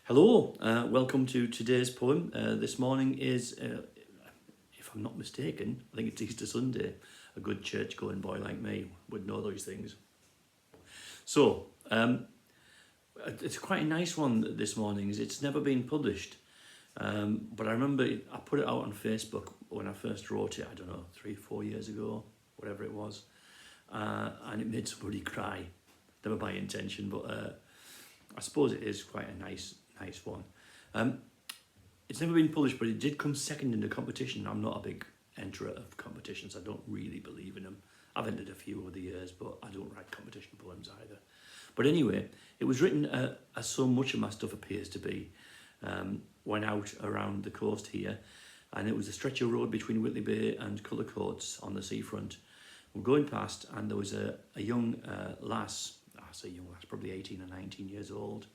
Hello, welcome to today's poem. This morning is, if I'm not mistaken, I think it's Easter Sunday. A good church-going boy like me would know those things. So, it's quite a nice one this morning. It's never been published, but I remember I put it out on Facebook when I first wrote it, I don't know, 3-4 years ago, whatever it was, and it made somebody cry. Never my intention, but I suppose it is quite a nice one. It's never been published, but it did come second in the competition. I'm not a big enterer of competitions. I don't really believe in them. I've entered a few over the years, but I don't write competition poems either. But anyway, it was written as so much of my stuff appears to be. Went out around the coast here, and it was a stretch of road between Whitley Bay and Cullercoats on the seafront. We're going past, and there was a young lass. I say young lass, probably 18 or 19 years old.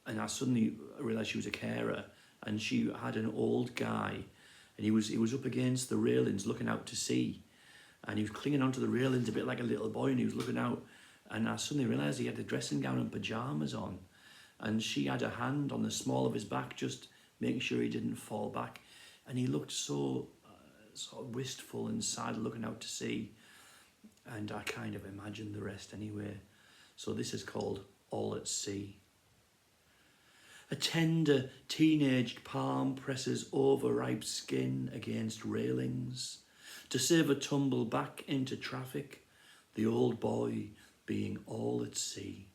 And I suddenly realised she was a carer, and she had an old guy, and he was up against the railings looking out to sea, and he was clinging onto the railings a bit like a little boy, and he was looking out, and I suddenly realised he had a dressing gown and pyjamas on, and she had a hand on the small of his back, just making sure he didn't fall back, and he looked so sort of wistful and sad looking out to sea, and I kind of imagined the rest anyway. So this is called All at Sea. A tender, teenaged palm presses overripe skin against railings to save a tumble back into traffic, the old boy being all at sea.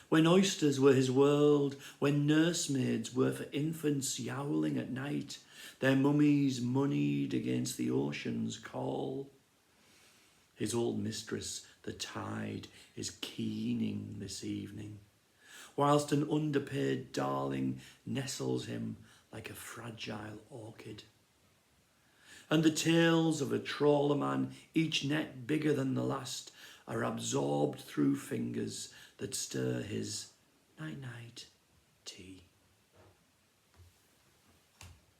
When oysters were his world, when nursemaids were for infants yowling at night, their mummies moneyed against the ocean's call. His old mistress, the tide, is keening this evening, whilst an underpaid darling nestles him like a fragile orchid. And the tails of a trawlerman, each net bigger than the last, are absorbed through fingers that stir his night-night tea.